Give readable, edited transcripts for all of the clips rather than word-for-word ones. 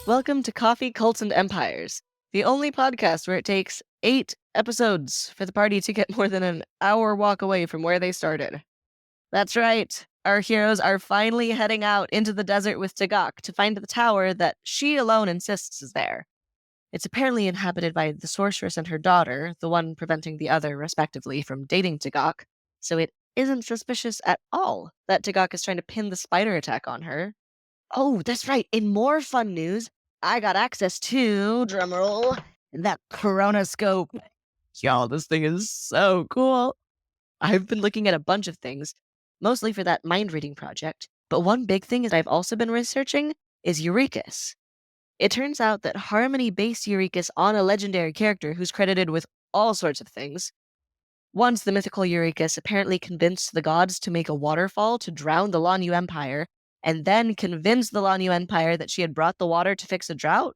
Welcome to Coffee, Cults, and Empires, the only podcast where it takes 8 episodes for the party to get more than an hour walk away from where they started. That's right, our heroes are finally heading out into the desert with Tagak to find the tower that she alone insists is there. It's apparently inhabited by the sorceress and her daughter, the one preventing the other, respectively, from dating Tagak, so it isn't suspicious at all that Tagak is trying to pin the spider attack on her. Oh, that's right. In more fun news, I got access to, drumroll, that chronoscope. Y'all, this thing is so cool. I've been looking at a bunch of things, mostly for that mind reading project, but one big thing that I've also been researching is Urekas. It turns out that Harmony based Urekas on a legendary character who's credited with all sorts of things. Once the mythical Urekas apparently convinced the gods to make a waterfall to drown the Lanyu Empire, and then convinced the Lanyu Empire that she had brought the water to fix a drought.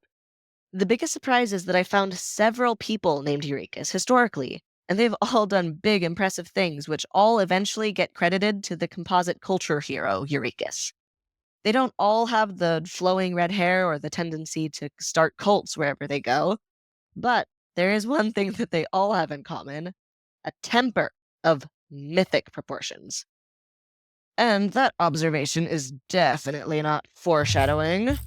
The biggest surprise is that I found several people named Urekas historically, and they've all done big, impressive things, which all eventually get credited to the composite culture hero, Urekas. They don't all have the flowing red hair or the tendency to start cults wherever they go, but there is one thing that they all have in common: a temper of mythic proportions. And that observation is definitely not foreshadowing.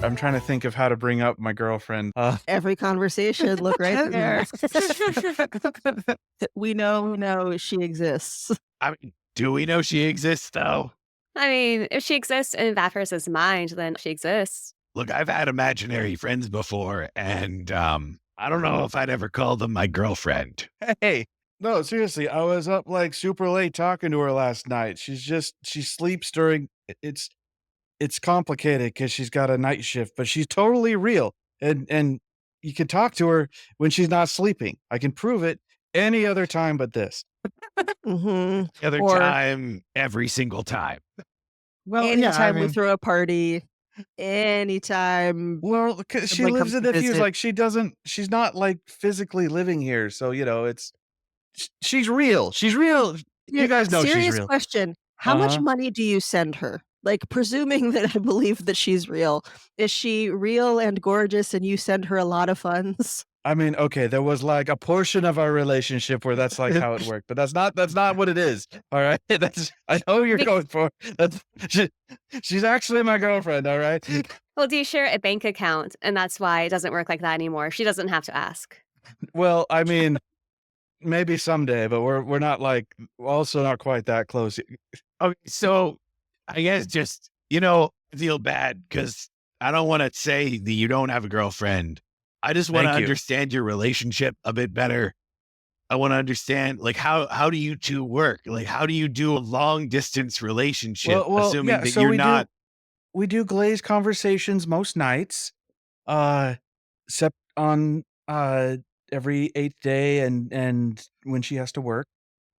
I'm trying to think of how to bring up my girlfriend. Every conversation, look right there. We know she exists. I mean, do we know she exists, though? I mean, if she exists in Vafrus's mind, then she exists. Look, I've had imaginary friends before, and I don't know if I'd ever call them my girlfriend. Hey, no, seriously, I was up like super late talking to her last night. She sleeps during, it's complicated because she's got a night shift, but she's totally real. And you can talk to her when she's not sleeping. I can prove it any other time but this. Mm-hmm. Other time, every single time. Well, anytime we throw a party, anytime. Well, because she lives in the fuse, like she's not like physically living here. So, she's real. She's real. You guys know she's real. Serious question. How much money do you send her? Like, presuming that I believe that she's real, is she real and gorgeous and you send her a lot of funds? I mean, okay, there was like a portion of our relationship where that's like how it worked, but that's not what it is. All right. I know you're going for. She's actually my girlfriend, all right? Well, do you share a bank account? And that's why it doesn't work like that anymore. She doesn't have to ask. Well, I mean, maybe someday, but we're not like also not quite that close. Okay, so I guess just, I feel bad because I don't want to say that you don't have a girlfriend. I just want to understand your relationship a bit better. I want to understand, like, how do you two work? Like, how do you do a long distance relationship, assuming that you're not... We do glazed conversations most nights, except on every 8th day and when she has to work,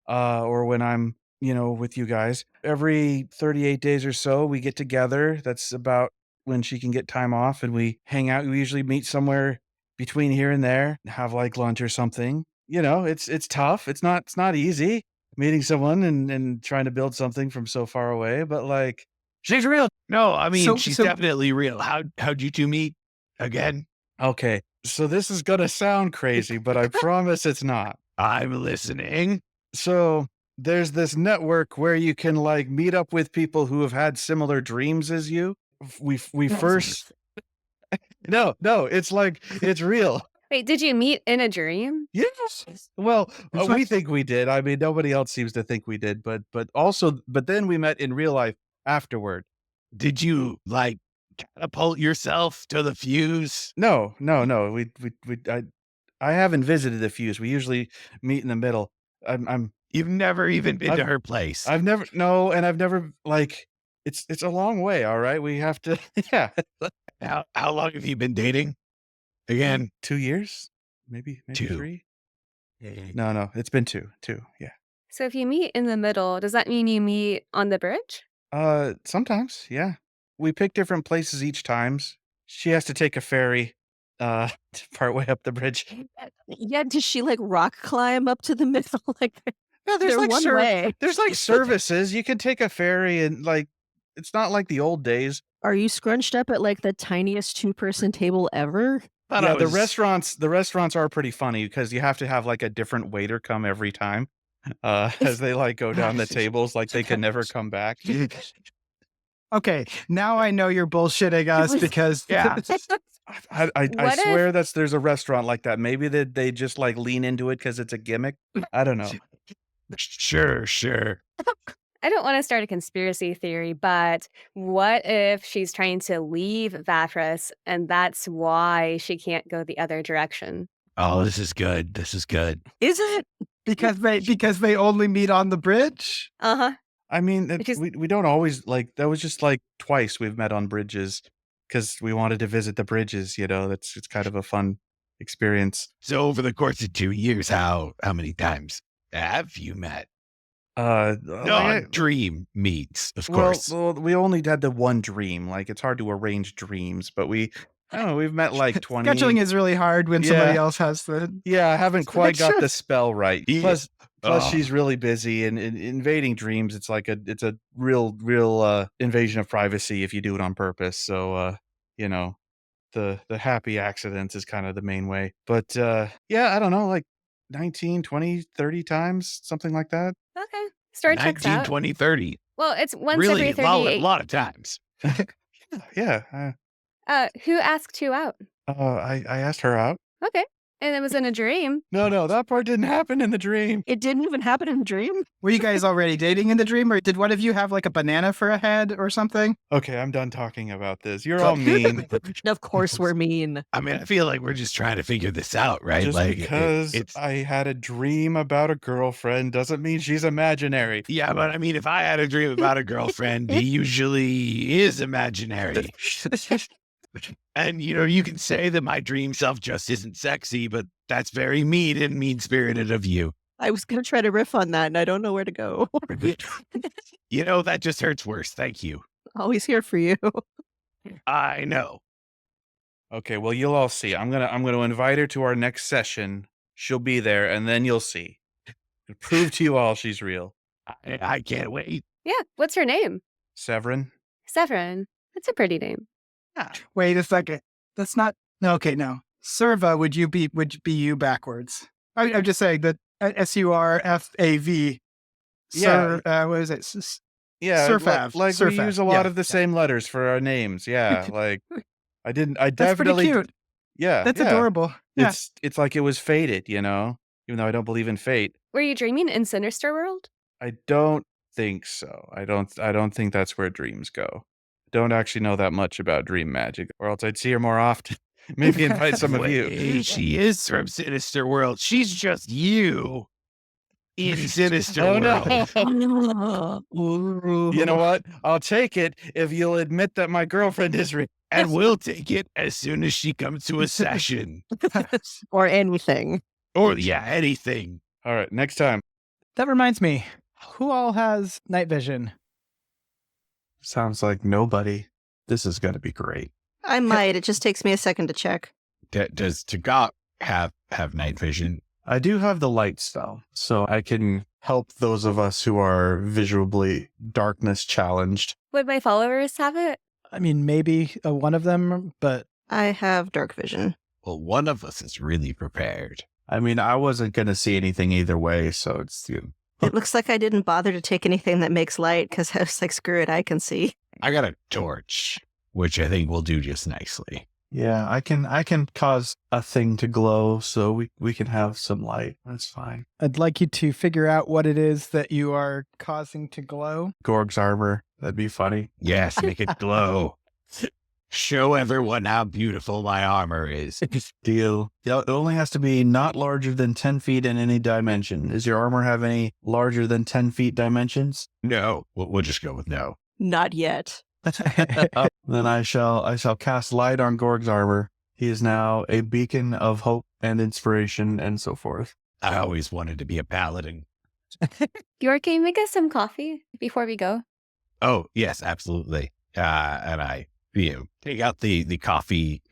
or when I'm, with you guys. Every 38 days or so, we get together. That's about when she can get time off, and we hang out. We usually meet somewhere between here and there, have like lunch or something. It's tough. It's not easy meeting someone and trying to build something from so far away, but like, she's real. No, I mean, she's definitely real. How'd you two meet again? Okay, so this is gonna sound crazy, but I promise it's not. I'm listening. So there's this network where you can like meet up with people who have had similar dreams as you. We first... No, it's like, it's real. Wait, did you meet in a dream? Yes. Well, we think we did. I mean, nobody else seems to think we did, but then we met in real life afterward. Did you like catapult yourself to the fuse? No. I haven't visited the fuse. We usually meet in the middle. I'm You've never even been to her place. I've never like it's a long way, all right? We have to yeah. How long have you been dating? Again, 2 years? Maybe 2. 3? No, it's been 2, yeah. So if you meet in the middle, does that mean you meet on the bridge? Sometimes, yeah. We pick different places each times. She has to take a ferry, partway up the bridge. Yeah, does she like rock climb up to the middle? Like No, there's they're like one way. there's like services. You can take a ferry and like it's not like the old days. Are you scrunched up at like the tiniest 2-person table ever? Yeah, the restaurants are pretty funny because you have to have like a different waiter come every time. As they like go down the tables, like they can never come back. Okay, now I know you're bullshitting us because I swear there's a restaurant like that. Maybe they just like lean into it because it's a gimmick. I don't know. Sure. I don't want to start a conspiracy theory, but what if she's trying to leave Vafrus and that's why she can't go the other direction? Oh, this is good. Is it? because they only meet on the bridge. Uh-huh. I mean, Because- we don't always like that was just like twice we've met on bridges because we wanted to visit the bridges, it's kind of a fun experience. So over the course of 2 years, how many times have you met? No, Dream meets, of course. well, we only had the one dream. Like it's hard to arrange dreams, but we've met like 20. Scheduling is really hard when somebody Yeah. else has the. Yeah, I haven't quite got Sure. the spell right. Yeah. Plus Oh. she's really busy and invading dreams. It's like it's a real invasion of privacy if you do it on purpose. So the happy accidents is kind of the main way. But yeah, I don't know, like 19, 20, 30 times, something like that. Okay. Story checks 19, out. 20, 30. Well, it's once Really, every a 38. lot of times. Yeah. Who asked you out? I asked her out. Okay. And it was in a dream. No, that part didn't happen in the dream. It didn't even happen in the dream? Were you guys already dating in the dream, or did one of you have like a banana for a head or something? Okay, I'm done talking about this. You're all mean. Of course we're mean. I mean, I feel like we're just trying to figure this out, right? Just like because it's I had a dream about a girlfriend doesn't mean she's imaginary. yeah, but I mean, if I had a dream about a girlfriend, he usually is imaginary. And you can say that my dream self just isn't sexy, but that's very mean and mean-spirited of you. I was going to try to riff on that and I don't know where to go. That just hurts worse. Thank you. Always here for you. I know. Okay, well, you'll all see. I'm gonna invite her to our next session. She'll be there, and then you'll see. It'll prove to you all she's real. I can't wait. Yeah. What's her name? Severin. Severin. That's a pretty name. Wait a second. That's not. No, okay, no. Serva, would you be you backwards? I'm just saying that SURFAV. Yeah. What is it? Yeah, Surfav. like we Surfav. use a lot Yeah, of the yeah. same letters for our names. Yeah, like I That's definitely pretty cute. Yeah, That's yeah. adorable. Yeah. It's like it was fated, even though I don't believe in fate. Were you dreaming in Sinister World? I don't think so. I don't think that's where dreams go. Don't actually know that much about dream magic, or else I'd see her more often. Maybe invite some of you. Wait, she is from Sinister World. She's just you in Sinister Oh, World. no. You know what? I'll take it if you'll admit that my girlfriend is real. And we'll take it as soon as she comes to a session. Or anything. Or, yeah, anything. All right, next time. That reminds me. Who all has night vision? Sounds like nobody. This is going to be great. I might. It just takes me a second to check. Does Tagak have night vision? I do have the light spell, so I can help those of us who are visually darkness challenged. Would my followers have it? I mean, maybe one of them, but I have dark vision. Well, one of us is really prepared. I mean, I wasn't going to see anything either way, so it's It looks like I didn't bother to take anything that makes light because I was like, screw it, I can see. I got a torch, which I think will do just nicely. Yeah, I can cause a thing to glow, so we can have some light. That's fine. I'd like you to figure out what it is that you are causing to glow. Georg's armor. That'd be funny. Yes, make it glow. show everyone how beautiful my armor is. Deal. It only has to be not larger than 10 feet in any dimension. Does your armor have any larger than 10 feet dimensions? No, we'll just go with no. Not yet. Then I shall cast light on Gorg's armor. He is now a beacon of hope and inspiration and so forth. I always wanted to be a paladin. Georg, can you make us some coffee before we go? Oh, yes, absolutely. And I, take out the coffee,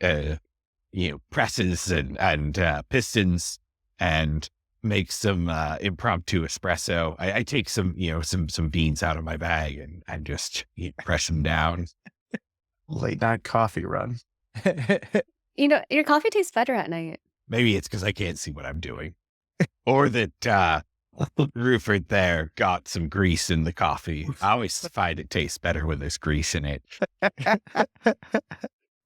presses and pistons and make some impromptu espresso. I take some beans out of my bag and just press them down. Late night coffee run. Your coffee tastes better at night. Maybe it's because I can't see what I'm doing. Or that Ruffort there got some grease in the coffee. I always find it tastes better when there's grease in it.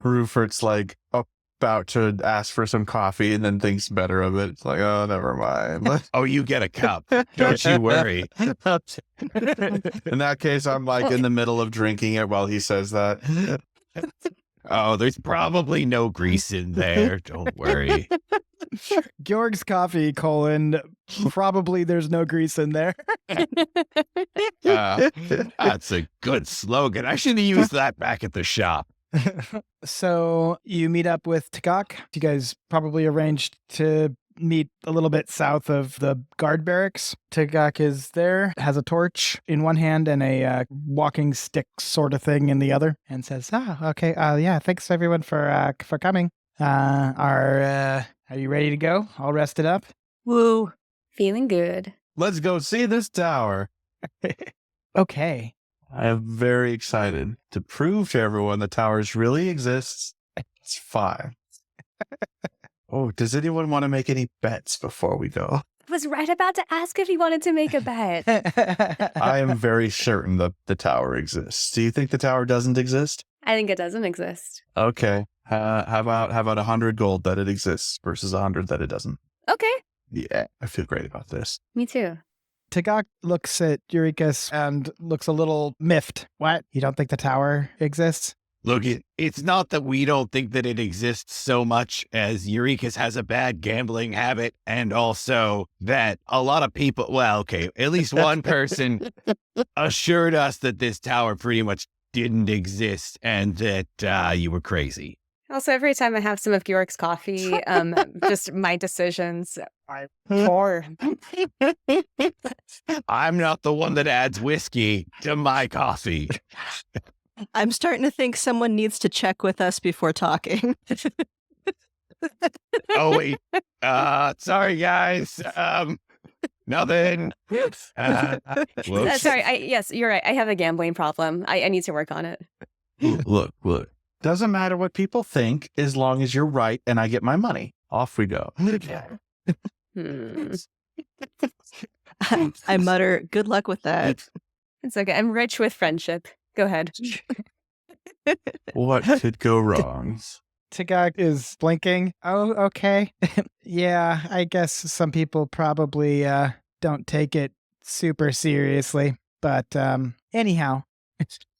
Ruffort's like about to ask for some coffee and then thinks better of it. It's like, oh, never mind. Oh, you get a cup. Don't you worry. In that case, I'm like in the middle of drinking it while he says that. Oh, there's probably no grease in there. Don't worry. Georg's coffee, probably there's no grease in there. That's a good slogan. I should have used that back at the shop. So you meet up with Tagak. You guys probably arranged to meet a little bit south of the guard barracks. Tagak is there, has a torch in one hand and a walking stick sort of thing in the other, and says, okay, yeah, thanks everyone for coming. Are you ready to go? All rested up? Woo. Feeling good. Let's go see this tower. Okay. I am very excited to prove to everyone the towers really exists. It's fine. Oh, does anyone want to make any bets before we go? I was right about to ask if you wanted to make a bet. I am very certain that the tower exists. Do you think the tower doesn't exist? I think it doesn't exist. Okay. How about 100 gold that it exists versus 100 that it doesn't? Okay. Yeah, I feel great about this. Me too. Tagak looks at Urekas and looks a little miffed. What? You don't think the tower exists? Look, it's not that we don't think that it exists so much as Urekas has a bad gambling habit, and also that a lot of people, well, okay, at least one person assured us that this tower pretty much didn't exist and that you were crazy. Also, every time I have some of Georg's coffee, just my decisions are poor. I'm not the one that adds whiskey to my coffee. I'm starting to think someone needs to check with us before talking. Oh, wait. Sorry, guys. Nothing. Whoops. Sorry. Yes, you're right. I have a gambling problem. I need to work on it. Look. Doesn't matter what people think as long as you're right and I get my money. Off we go. I mutter, good luck with that. It's okay. I'm rich with friendship. Go ahead. What could go wrong? Tagak is blinking. Oh, okay. Yeah, I guess some people probably don't take it super seriously. But anyhow,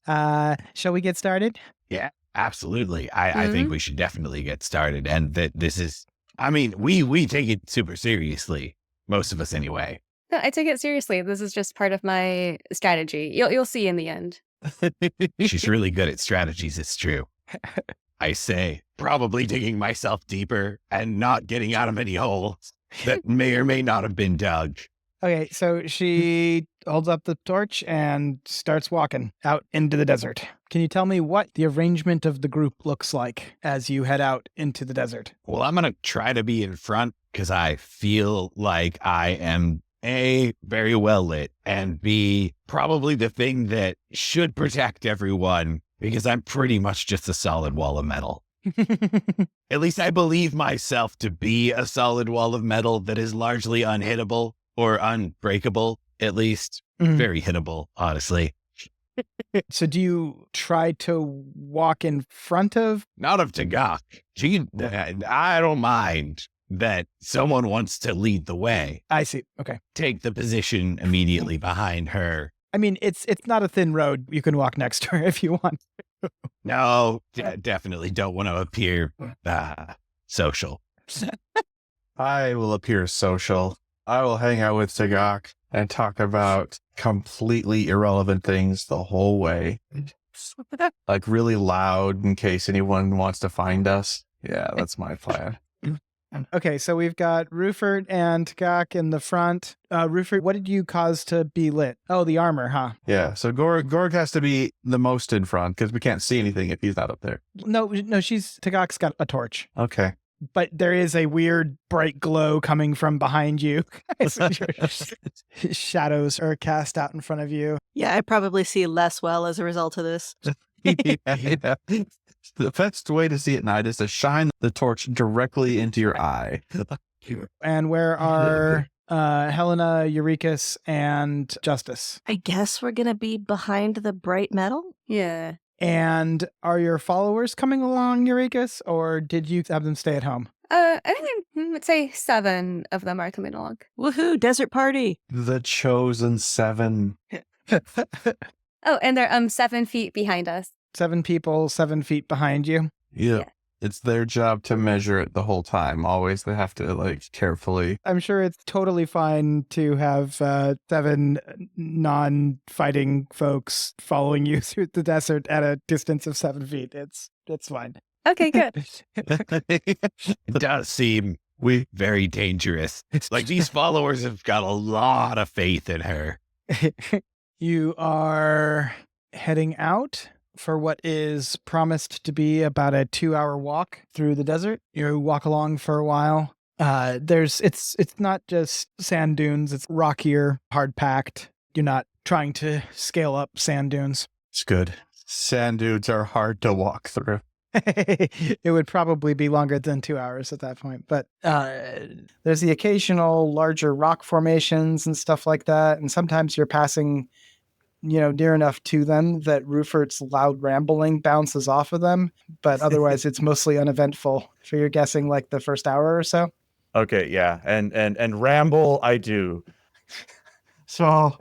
shall we get started? Yeah, absolutely. I think we should definitely get started. And that this is, I mean, we take it super seriously. Most of us anyway. No, I take it seriously. This is just part of my strategy. You'll see in the end. She's really good at strategies, it's true. I say, probably digging myself deeper and not getting out of any holes that may or may not have been dug. Okay, so she holds up the torch and starts walking out into the desert. Can you tell me what the arrangement of the group looks like as you head out into the desert? Well, I'm going to try to be in front because I feel like I am A, very well lit, and B, probably the thing that should protect everyone because I'm pretty much just a solid wall of metal. At least I believe myself to be a solid wall of metal that is largely unhittable or unbreakable, at least very hittable, honestly. So do you try to walk in front of? Not of Tagak. I don't mind that someone wants to lead the way. I see. Okay. Take the position immediately behind her. I mean, it's not a thin road. You can walk next to her if you want. No, definitely don't want to appear social. I will appear social. I will hang out with Tagak and talk about completely irrelevant things the whole way. Like really loud in case anyone wants to find us. Yeah, that's my plan. Okay, so we've got Ruffort and Tagak in the front. Ruffort, what did you cause to be lit? Oh, the armor, huh? Yeah, so Georg has to be the most in front because we can't see anything if he's not up there. No, Tagak's got a torch. Okay. But there is a weird bright glow coming from behind you. Shadows are cast out in front of you. Yeah, I probably see less well as a result of this. Yeah. The best way to see at night is to shine the torch directly into your eye. And where are Hellena, Urekas, and Justice? I guess we're going to be behind the bright metal? Yeah. And are your followers coming along, Urekas, or did you have them stay at home? I think I'd say 7 of them are coming along. Woohoo, desert party. The chosen 7. Oh, and they're 7 feet behind us. 7 people, 7 feet behind you. Yeah. Yeah. It's their job to measure it the whole time. Always they have to like carefully. I'm sure it's totally fine to have 7 non-fighting folks following you through the desert at a distance of 7 feet. It's fine. Okay, good. It does seem very dangerous. Like these followers have got a lot of faith in her. You are heading out for what is promised to be about a 2-hour walk through the desert. You walk along for a while. It's not just sand dunes, it's rockier, hard packed. You're not trying to scale up sand dunes. It's good. Sand dunes are hard to walk through. It would probably be longer than 2 hours at that point. But there's the occasional larger rock formations and stuff like that. And sometimes you're passing, near enough to them that Ruffort's loud rambling bounces off of them. But otherwise, it's mostly uneventful. So you're guessing like the first hour or so? Okay, yeah. And ramble, I do. So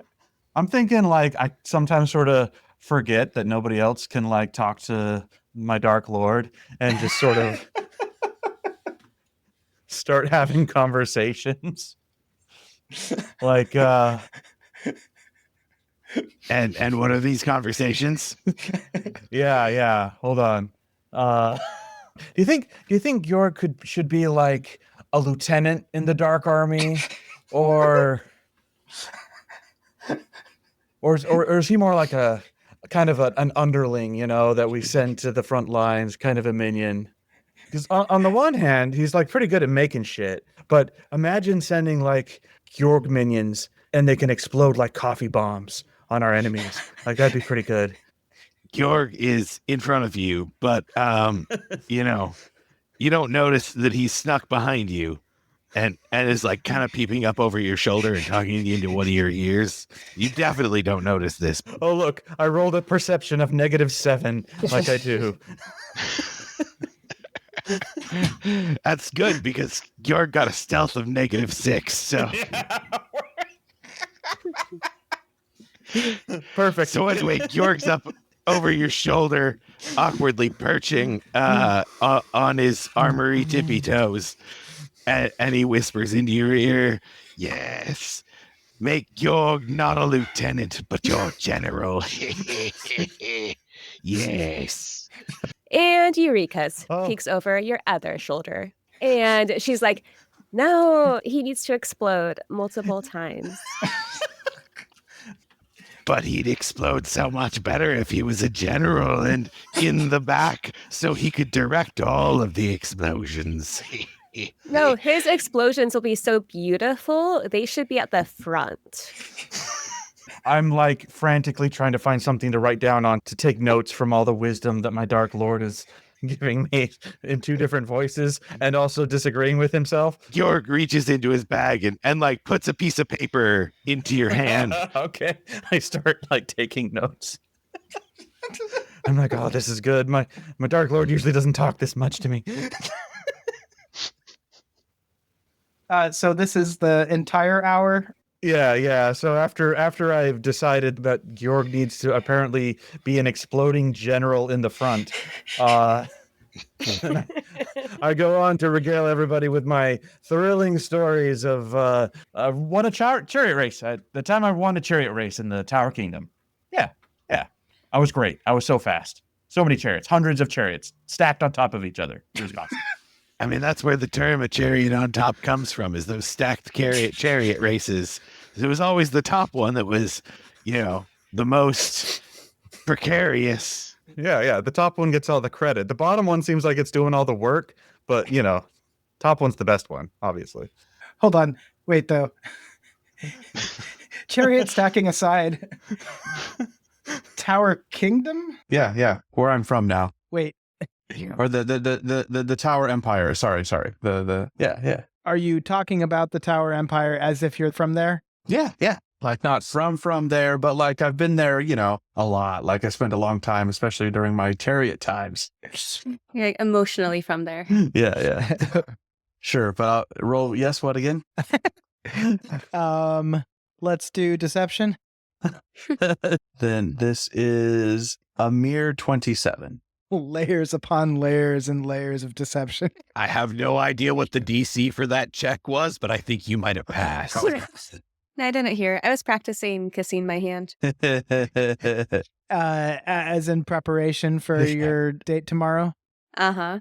I'm thinking like I sometimes sort of forget that nobody else can like talk to my Dark Lord and just sort of start having conversations. Like And what are these conversations? yeah. Hold on. Do you think Georg should be like a lieutenant in the Dark Army, or is he more like a kind of an underling, that we send to the front lines, kind of a minion? Because on the one hand, he's like pretty good at making shit, but imagine sending like Georg minions and they can explode like coffee bombs on our enemies. Like that'd be pretty good. Georg is in front of you, but you don't notice that he's snuck behind you and is like kind of peeping up over your shoulder and talking into one of your ears. You definitely don't notice this. Oh, look, I rolled a perception of -7 like I do. That's good because Georg got a stealth of -6. So Perfect. So anyway, Georg's up over your shoulder, awkwardly perching on his armory tippy toes. And he whispers into your ear, "Yes, make Georg not a lieutenant, but your general." Yes. And Urekas Oh. peeks over your other shoulder. And she's like, "No, he needs to explode multiple times." But he'd explode so much better if he was a general and in the back so he could direct all of the explosions. No, his explosions will be so beautiful. They should be at the front. I'm like frantically trying to find something to write down on to take notes from all the wisdom that my Dark Lord is giving me in 2 different voices and also disagreeing with himself. Georg reaches into his bag and like puts a piece of paper into your hand. Okay. I start like taking notes. I'm like, oh, this is good. My Dark Lord usually doesn't talk this much to me. So this is the entire hour Yeah. So after I've decided that Georg needs to apparently be an exploding general in the front, I go on to regale everybody with my thrilling stories of won a chariot race. The time I won a chariot race in the Tower Kingdom. Yeah. I was great. I was so fast. So many chariots, hundreds of chariots stacked on top of each other. It was awesome. I mean, that's where the term "a chariot on top" comes from, is those stacked chariot races. It was always the top one that was, the most precarious. Yeah. The top one gets all the credit. The bottom one seems like it's doing all the work, but, top one's the best one, obviously. Hold on. Wait, though. Chariot stacking aside. Tower Kingdom? Yeah. Where I'm from now. Wait. Or the Tower Empire. Sorry. Yeah. Are you talking about the Tower Empire as if you're from there? Yeah. Like not from there, but like I've been there, a lot. Like I spent a long time, especially during my chariot times. You're like emotionally from there. Yeah. Sure, but I'll roll. Yes. What again? Let's do deception. Then this is a mere 27. Layers upon layers and layers of deception. I have no idea what the DC for that check was, but I think you might have passed. I didn't hear. I was practicing kissing my hand. As in preparation for your date tomorrow. Uh-huh.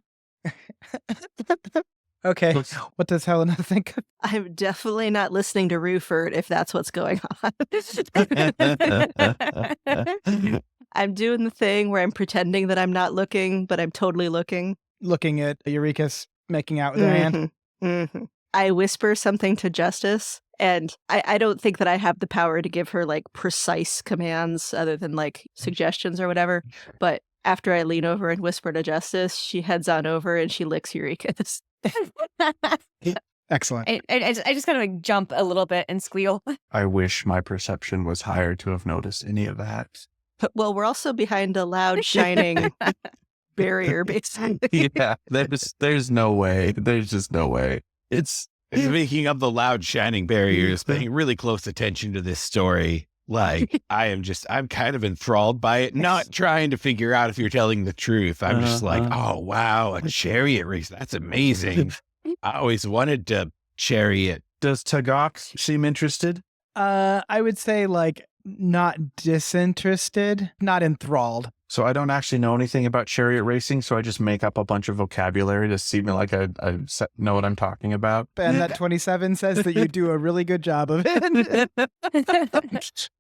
Okay. What does Hellena think? I'm definitely not listening to Ruffort if that's what's going on. I'm doing the thing where I'm pretending that I'm not looking, but I'm totally looking. Looking at Urekas making out with her hand. Mm-hmm. I whisper something to Justice, and I don't think that I have the power to give her like precise commands other than like suggestions or whatever. But after I lean over and whisper to Justice, she heads on over and she licks Urekas. Excellent. I just kind of like jump a little bit and squeal. I wish my perception was higher to have noticed any of that. Well, we're also behind a loud, shining barrier, basically. Yeah, there's no way. There's just no way. It's Speaking of the loud, shining barriers, paying really close attention to this story. Like, I'm kind of enthralled by it, not trying to figure out if you're telling the truth. I'm just like, oh, wow, a chariot race. That's amazing. I always wanted to chariot. Does Tagak seem interested? I would say like not disinterested, not enthralled. So I don't actually know anything about chariot racing, so I just make up a bunch of vocabulary to seem like I know what I'm talking about. And that 27 says that you do a really good job of it.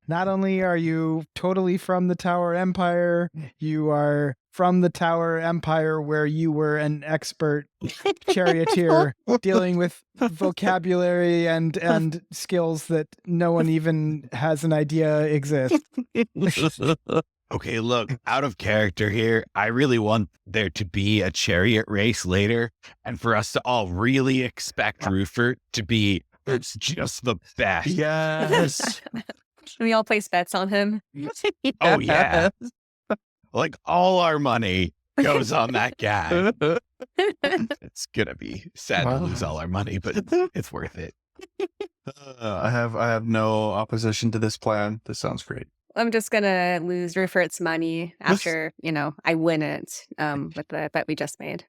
Not only are you totally from the Tower Empire, you are from the Tower Empire where you were an expert charioteer dealing with vocabulary and skills that no one even has an idea exist. Okay, look, out of character here. I really want there to be a chariot race later and for us to all really expect Ruffort to be just the best. Yes. We all place bets on him. Oh, yeah. Like all our money goes on that guy. It's going to be sad to lose all our money, but it's worth it. I have no opposition to this plan. This sounds great. I'm just going to lose Ruffort's money after, I win it with the bet we just made.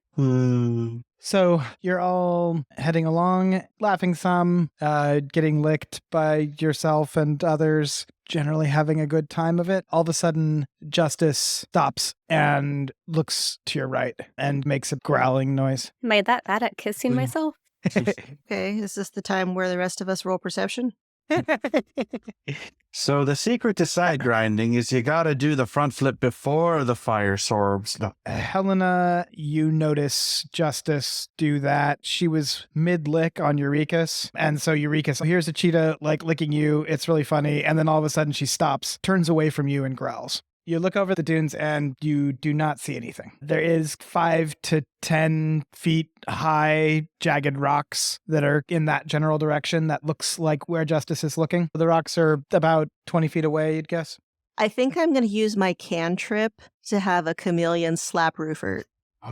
So you're all heading along, laughing some, getting licked by yourself and others, generally having a good time of it. All of a sudden, Justice stops and looks to your right and makes a growling noise. Am I that bad at kissing myself? Okay, is this the time where the rest of us roll perception? So the secret to side grinding is you gotta do the front flip before the fire sorbs. Hellena, you notice Justice do that. She was mid-lick on Urekas, and so Urekas here's a cheetah like licking you. It's really funny, and then all of a sudden she stops, turns away from you, and growls. You look over the dunes and you do not see anything. There is 5 to 10 feet high jagged rocks that are in that general direction that looks like where Justice is looking. The rocks are about 20 feet away, you'd guess. I think I'm going to use my cantrip to have a chameleon slap Ruffort.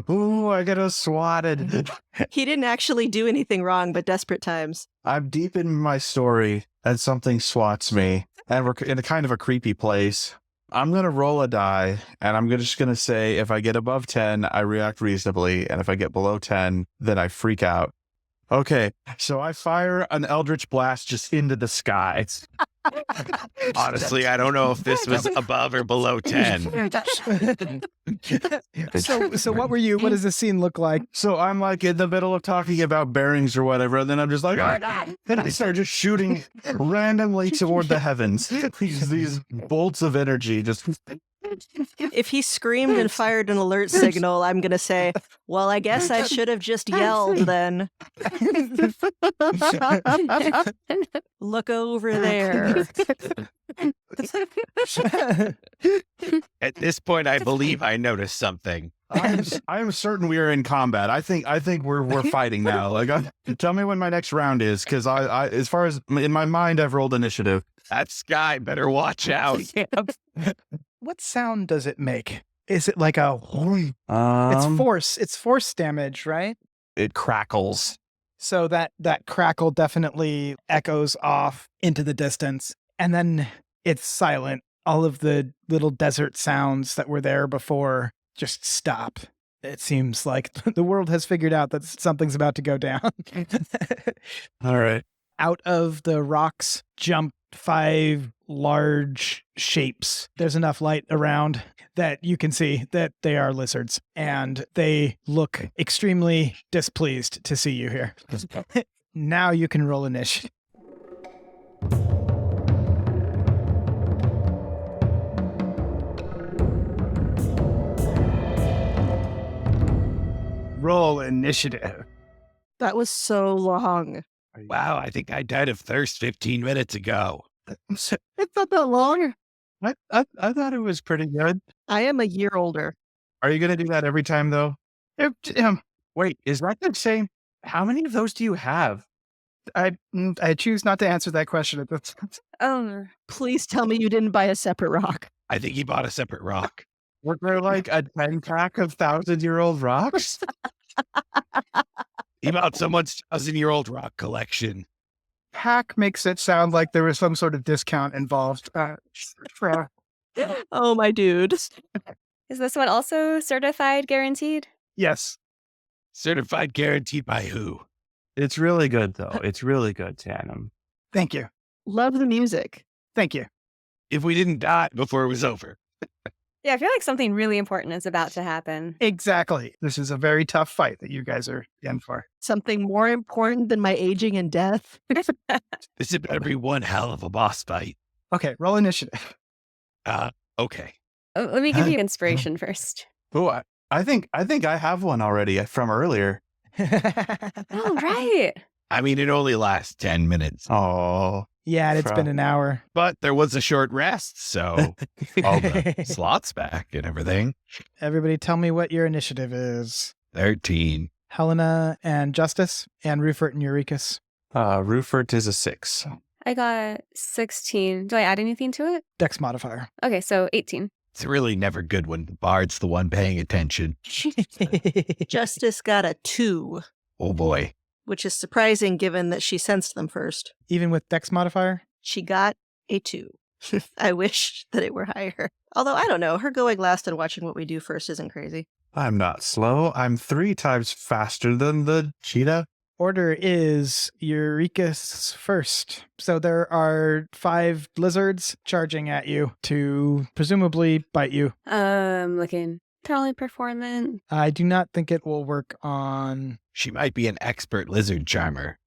Ooh, I got us swatted. He didn't actually do anything wrong, but desperate times. I'm deep in my story. and something swats me, and we're in a kind of a creepy place. I'm going to roll a die, and I'm just going to say if I get above 10, I react reasonably, and if I get below 10, then I freak out. Okay, so I fire an Eldritch Blast just into the sky. Honestly, I don't know if this was above or below 10. So what does this scene look like? So I'm like in the middle of talking about bearings or whatever, and then I'm just like, and I start just shooting randomly toward the heavens. These bolts of energy just. If he screamed and fired an alert signal, I'm going to say, well, I guess I should have just yelled then. Look over there. At this point, I believe I noticed something. I'm certain we are in combat. I think we're fighting now. Like, tell me when my next round is, because I as far as in my mind, I've rolled initiative. That sky better watch out. What sound does it make? Is it like a? It's force damage, right? It crackles. So that crackle definitely echoes off into the distance, and then it's silent. All of the little desert sounds that were there before just stop. It seems like the world has figured out that something's about to go down. All right. Out of the rocks jump 5 large shapes. There's enough light around that you can see that they are lizards, and they look extremely displeased to see you here. Now you can roll initiative. Roll initiative. That was so long. Wow, I think I died of thirst 15 minutes ago. It's not that long. I thought it was pretty good. I am a year older. Are you going to do that every time, though? Wait, is that the same? How many of those do you have? I choose not to answer that question. Oh, Please tell me you didn't buy a separate rock. I think he bought a separate rock. Were there like a 10-pack of 1,000-year-old rocks? He bought someone's 1,000-year-old rock collection. Hack makes it sound like there was some sort of discount involved. Oh, my dude. is this one also certified guaranteed? Yes. Certified guaranteed by who? It's really good, though. It's really good, Tandem. Thank you. Love the music. Thank you. If we didn't die before it was over. Yeah, I feel like something really important is about to happen. Exactly. This is a very tough fight that you guys are in for. Something more important than my aging and death. This better be one hell of a boss fight. Okay, roll initiative. Okay. Oh, let me give you inspiration first. Oh, I think I have one already from earlier. Oh, right. I mean, it only lasts 10 minutes. Oh. Yeah, and it's been an hour. But there was a short rest, so all the slots back and everything. Everybody tell me what your initiative is. 13. Hellena and Justice and Ruffort and Urekas. Ruffort is a 6. I got 16. Do I add anything to it? Dex modifier. Okay, so 18. It's really never good when the bard's the one paying attention. Justice got a 2, Oh boy. which is surprising given that she sensed them first. Even with Dex modifier? She got a 2. I wish that it were higher. Although, I don't know. Her going last and watching what we do first isn't crazy. I'm not slow. I'm 3 times faster than the cheetah. Order is Urekas first. So there are 5 lizards charging at you to presumably bite you. Looking totally performant. I do not think it will work on... She might be an expert lizard charmer.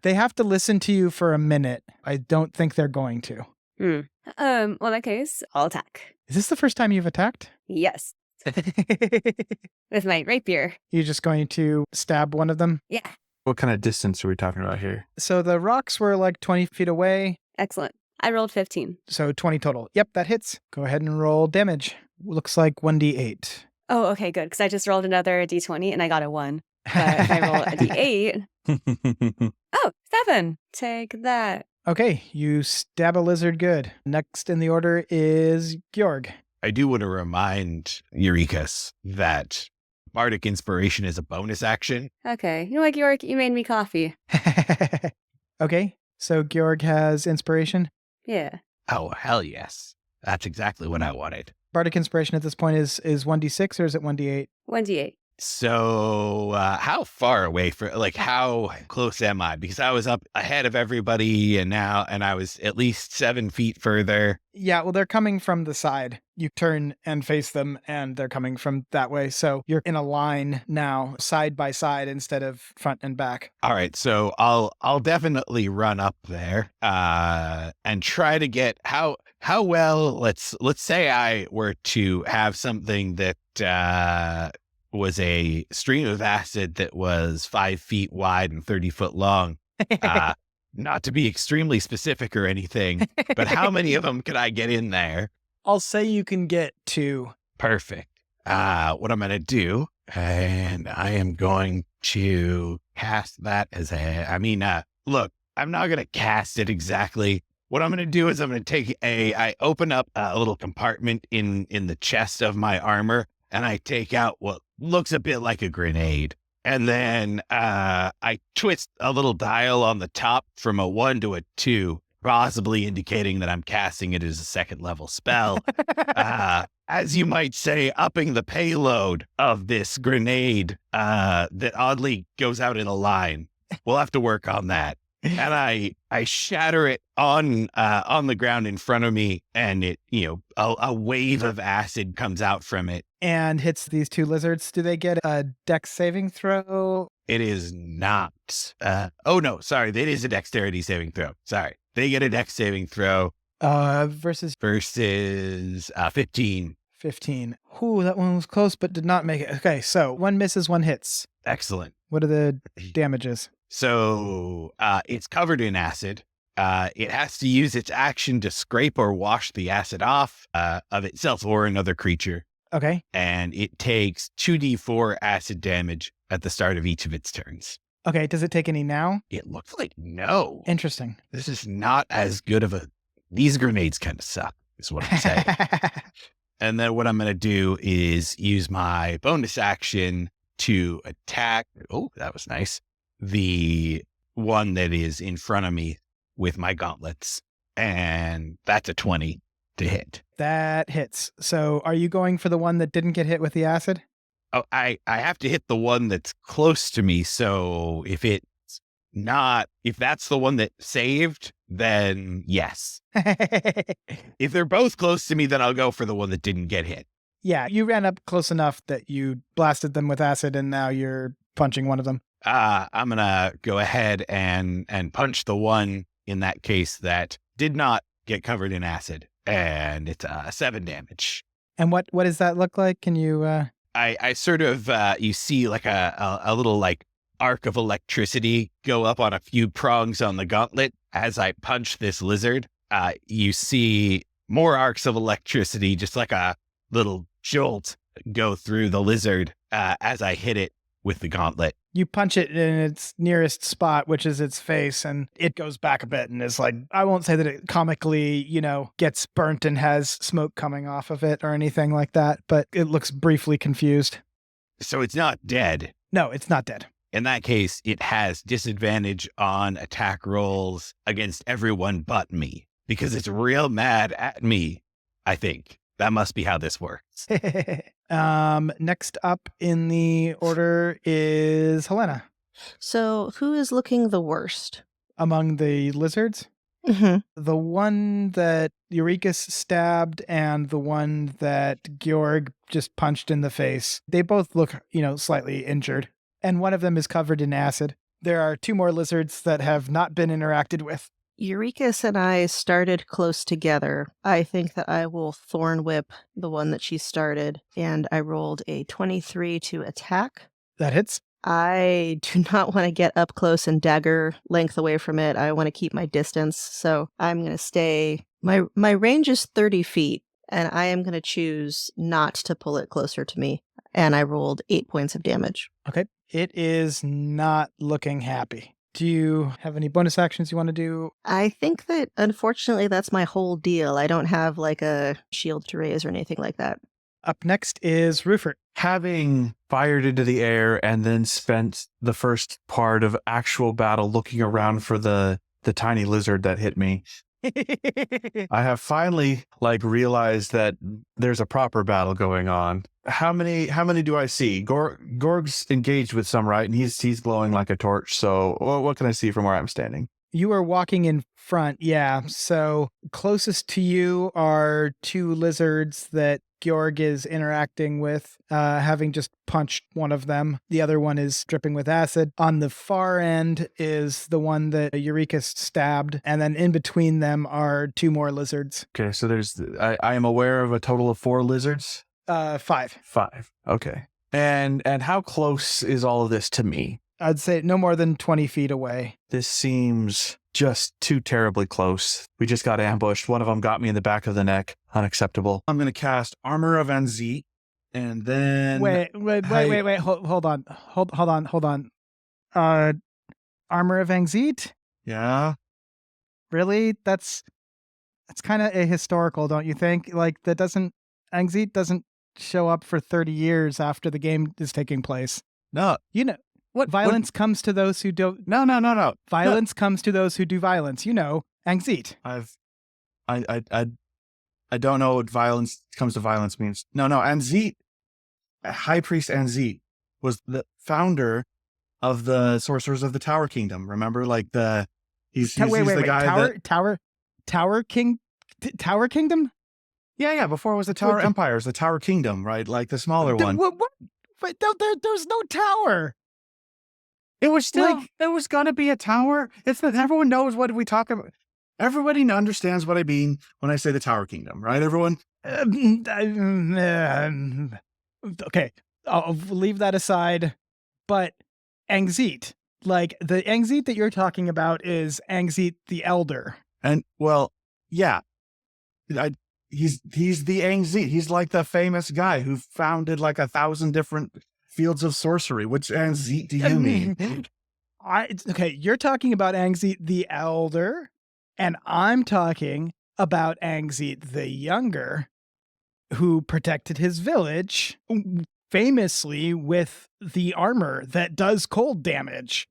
They have to listen to you for a minute. I don't think they're going to. Well, in that case, I'll attack. Is this the first time you've attacked? Yes, with my rapier. You're just going to stab one of them? Yeah, What kind of distance are we talking about here? So the rocks were like 20 feet away, excellent. I rolled 15. so 20 total. Yep, that hits. Go ahead and roll damage. Looks like 1d8. Oh, okay, good, because I just rolled another d20 and I got a 1. But if I roll a d8... Oh, 7. Take that. Okay, you stab a lizard good. Next in the order is Georg. I do want to remind Urekas that bardic inspiration is a bonus action. Okay, you know what, Georg? You made me coffee. Okay, So Georg has inspiration. Yeah. Oh, hell yes. That's exactly what I wanted. Bardic inspiration at this point is 1d6 or is it 1d8? 1d8. So, how far away how close am I? Because I was up ahead of everybody and I was at least 7 feet further. Yeah, well, they're coming from the side. You turn and face them, and they're coming from that way. So you're in a line now, side by side instead of front and back. All right, so I'll definitely run up there, and try to get how well. Let's say I were to have something that was a stream of acid that was 5 feet wide and 30 foot long. Not to be extremely specific or anything, but how many of them could I get in there? I'll say you can get 2. Perfect. What I'm going to do, and I am going to cast that as look, I'm not going to cast it exactly. What I'm going to do is I'm going to I open up a little compartment in the chest of my armor, and I take out what looks a bit like a grenade. And then I twist a little dial on the top from a 1 to a 2, possibly indicating that I'm casting it as a 2nd level spell. As you might say, upping the payload of this grenade that oddly goes out in a line. We'll have to work on that. And I shatter it on the ground in front of me, and it, a wave of acid comes out from it. And hits these 2 lizards. Do they get a dex saving throw? It is not. Oh, no, sorry. It is a dexterity saving throw. Sorry. They get a dex saving throw. Versus 15. 15. Ooh, that one was close, but did not make it. Okay, so 1 misses, 1 hits. Excellent. What are the damages? So it's covered in acid. It has to use its action to scrape or wash the acid off of itself or another creature. Okay. And it takes 2d4 acid damage at the start of each of its turns. Okay, does it take any now? It looks like no. Interesting. This is not as good of these grenades kind of suck, is what I'm saying. And then what I'm going to do is use my bonus action to attack. Oh, that was nice. The one that is in front of me with my gauntlets. And that's a 20 to hit. That hits. So are you going for the one that didn't get hit with the acid? Oh, I have to hit the one that's close to me. So if that's the one that saved, then yes. If they're both close to me, then I'll go for the one that didn't get hit. Yeah, you ran up close enough that you blasted them with acid, and now you're punching one of them. I'm going to go ahead and punch the one in that case that did not get covered in acid. And it's 7 damage. And what does that look like? Can you... I sort of, you see like a little like arc of electricity go up on a few prongs on the gauntlet. As I punch this lizard, you see more arcs of electricity, just like a little jolt go through the lizard as I hit it with the gauntlet. You punch it in its nearest spot, which is its face, and it goes back a bit and is like, I won't say that it comically, gets burnt and has smoke coming off of it or anything like that, but it looks briefly confused. So it's not dead. No, it's not dead. In that case, it has disadvantage on attack rolls against everyone but me, because it's real mad at me, I think. That must be how this works. Next up in the order is Hellena. So who is looking the worst? Among the lizards? Mm-hmm. The one that Urekas stabbed and the one that Georg just punched in the face. They both look, slightly injured. And one of them is covered in acid. There are 2 more lizards that have not been interacted with. Urekas and I started close together. I think that I will thorn whip the one that she started, and I rolled a 23 to attack. That hits. I do not want to get up close and dagger length away from it. I want to keep my distance, so I'm going to stay. My range is 30 feet, and I am going to choose not to pull it closer to me, and I rolled 8 points of damage. Okay. It is not looking happy. Do you have any bonus actions you want to do? I think that, unfortunately, that's my whole deal. I don't have like a shield to raise or anything like that. Up next is Ruffort. Having fired into the air and then spent the first part of actual battle looking around for the the tiny lizard that hit me. I have finally realized that there's a proper battle going on. How many do I see? Georg's engaged with some, right? And he's glowing like a torch. So what can I see from where I'm standing? You are walking in front, yeah. So closest to you are 2 lizards that Georg is interacting with, having just punched one of them. The other one is dripping with acid. On the far end is the one that Urekas stabbed, and then in between them are 2 more lizards. Okay, so I am aware of a total of 4 lizards? 5. 5, okay. And how close is all of this to me? I'd say no more than 20 feet away. This seems just too terribly close. We just got ambushed. One of them got me in the back of the neck. Unacceptable. I'm going to cast Armor of Anxeet, and then... Wait. Hold on. Armor of Anxeet? Yeah? Really? That's kind of ahistorical, don't you think? Anxeet doesn't show up for 30 years after the game is taking place. No. You know, violence comes to those who don't... No. Violence comes to those who do violence. You know, Anxeet. I don't know what violence comes to violence means. No, Anxeet, High Priest Anxeet, was the founder of the Sorcerers of the Tower Kingdom. Remember, he's the guy Tower Kingdom? Yeah. Before it was the Tower Empire, it was the Tower Kingdom, right? Like the smaller one. What? But there's no tower. It was still, there was going to be a tower. It's that everyone knows what we talk about. Everybody understands what I mean when I say the Tower Kingdom, right, everyone? Okay, I'll leave that aside. But Anxeet, the Anxeet that you're talking about is Anxeet the Elder. And, yeah. He's the Anxeet. He's like the famous guy who founded 1,000 different fields of sorcery. Which Anxeet do you mean? Okay, you're talking about Anxeet the Elder, and I'm talking about Anxeet the Younger, who protected his village famously with the armor that does cold damage.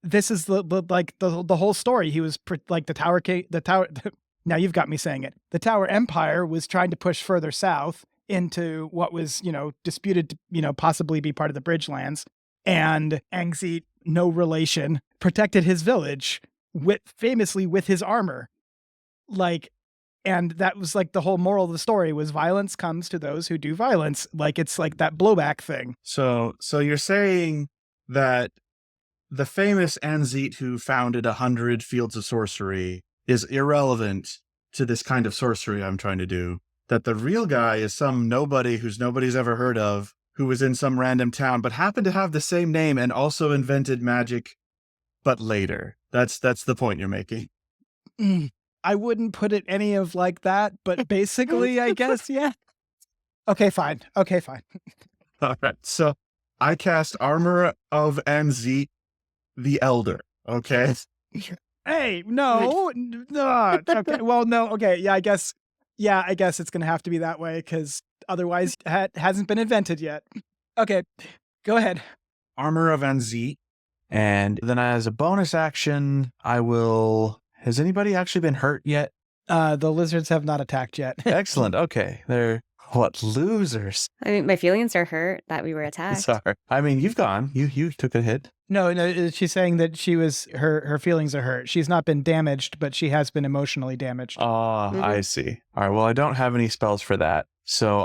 This is the whole story. He was the tower. Now you've got me saying it. The Tower Empire was trying to push further south into what was, disputed to, possibly be part of the Bridgelands. And Anxeet, no relation, protected his village famously with his armor. And that was the whole moral of the story was violence comes to those who do violence. It's that blowback thing. So you're saying that the famous Anxeet who founded 100 fields of sorcery is irrelevant to this kind of sorcery I'm trying to do. That the real guy is some nobody who's nobody's ever heard of, who was in some random town, but happened to have the same name and also invented magic, but later. That's the point you're making. I wouldn't put it any of that, but basically, I guess, yeah. Okay, fine. All right, so I cast Armor of Anxeet the Elder, okay? Hey, no. Okay, well, no, okay, yeah, I guess it's going to have to be that way, because otherwise it hasn't been invented yet. Okay, go ahead. Armor of Anxeet. And then as a bonus action, I will... Has anybody actually been hurt yet? The lizards have not attacked yet. Excellent. Okay. They're what losers. I mean, my feelings are hurt that we were attacked. Sorry. I mean, you've gone. You took a hit. No, she's saying that her feelings are hurt. She's not been damaged, but she has been emotionally damaged. I see. All right. Well, I don't have any spells for that. So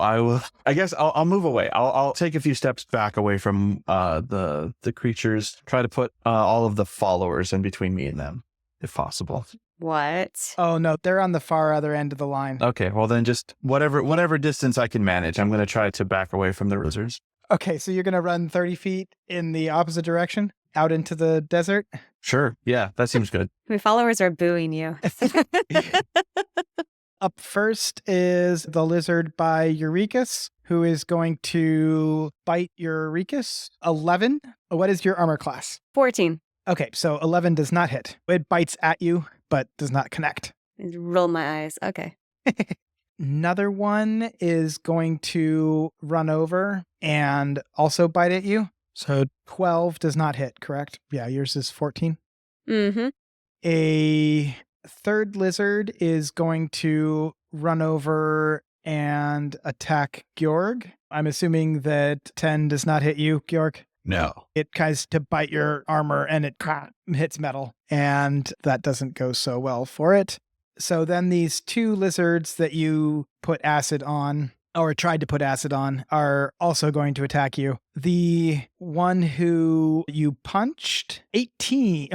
I guess I'll move away. I'll take a few steps back away from the creatures, try to put all of the followers in between me and them, if possible. What? Oh, no, they're on the far other end of the line. Okay, well then just whatever distance I can manage, I'm going to try to back away from the lizards. Okay, so you're going to run 30 feet in the opposite direction, out into the desert? Sure, yeah, that seems good. My followers are booing you. Up first is the lizard by Urekas, who is going to bite Urekas. 11. What is your armor class? 14. Okay, so 11 does not hit. It bites at you, but does not connect. I roll my eyes. Okay. Another one is going to run over and also bite at you. So 12 does not hit, correct? Yeah, yours is 14. Mm-hmm. A third lizard is going to run over and attack Georg. I'm assuming that 10 does not hit you, Georg. No. It tries to bite your armor and it hits metal, and that doesn't go so well for it. So then these two lizards that you put acid on, or tried to put acid on, are also going to attack you. The one who you punched, 20.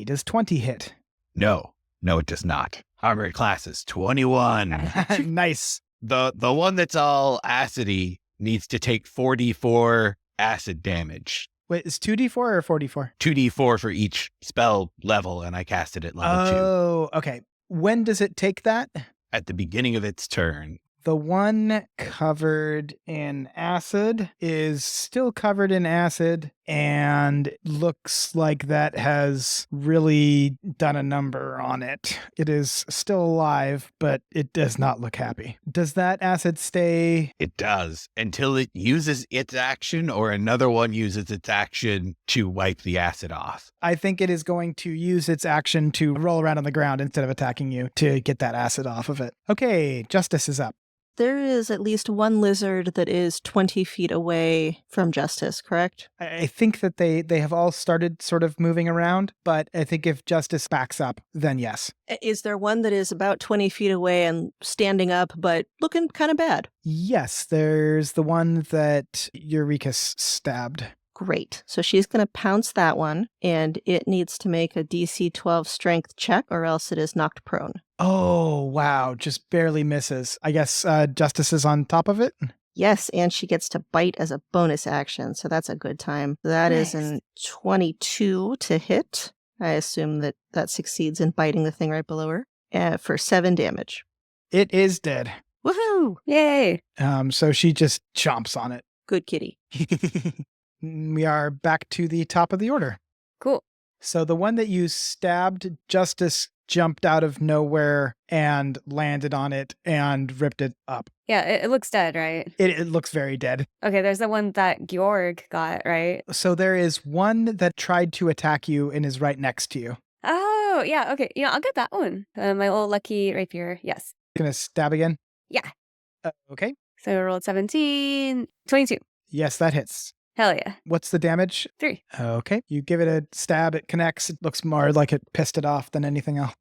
Does 20 hit? No, it does not. Armor class is 21. Nice. The one that's all acidy needs to take 44 acid damage. Wait, is 2d4 or 4d4? 2d4 for each spell level, and I cast it at level 2. Oh, okay. When does it take that? At the beginning of its turn. The one covered in acid is still covered in acid and looks like that has really done a number on it. It is still alive, but it does not look happy. Does that acid stay? It does, until it uses its action or another one uses its action to wipe the acid off. I think it is going to use its action to roll around on the ground instead of attacking you to get that acid off of it. Okay, Justice is up. There is at least one lizard that is 20 feet away from Justice, correct? I think that they have all started sort of moving around, but I think if Justice backs up, then yes. Is there one that is about 20 feet away and standing up, but looking kind of bad? Yes, there's the one that Urekas stabbed. Great. So she's going to pounce that one, and it needs to make a DC 12 strength check, or else it is knocked prone. Oh, wow. Just barely misses. I guess Justice is on top of it? Yes, and she gets to bite as a bonus action, so that's a good time. That is Nice. an 22 to hit. I assume that succeeds in biting the thing right below her for 7 damage. It is dead. Woohoo! Yay. So she just chomps on it. Good kitty. We are back to the top of the order. Cool. So the one that you stabbed, Justice jumped out of nowhere and landed on it and ripped it up. Yeah, it looks dead, right? It looks very dead. Okay, there's the one that Georg got, right? So there is one that tried to attack you and is right next to you. Oh, yeah, okay. Yeah, I'll get that one. My little lucky rapier, yes. Gonna stab again? Yeah. Okay. So I rolled 17, 22. Yes, that hits. Hell yeah. What's the damage? 3. Okay. You give it a stab, it connects. It looks more like it pissed it off than anything else.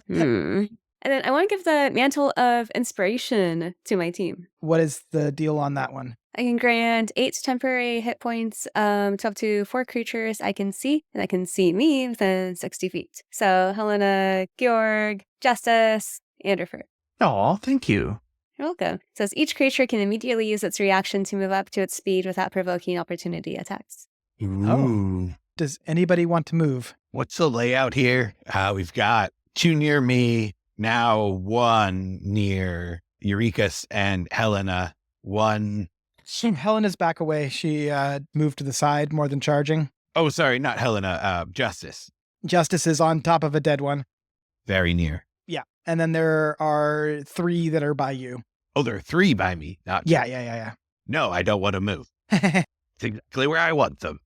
And then I want to give the Mantle of Inspiration to my team. What is the deal on that one? I can grant 8 temporary hit points to up to 4 creatures I can see, and I can see me within 60 feet. So Hellena, Georg, Justice, and Ruffort. Oh, thank you. You're welcome. It says each creature can immediately use its reaction to move up to its speed without provoking opportunity attacks. Ooh. Does anybody want to move? What's the layout here? We've got 2 near me, now 1 near Urekas and Hellena, 1... Helena's back away. She moved to the side more than charging. Oh, sorry, not Hellena, Justice. Justice is on top of a dead one. Very near. Yeah. And then there are 3 that are by you. Oh, there are 3 by me, not two. Yeah. No, I don't want to move. It's exactly where I want them.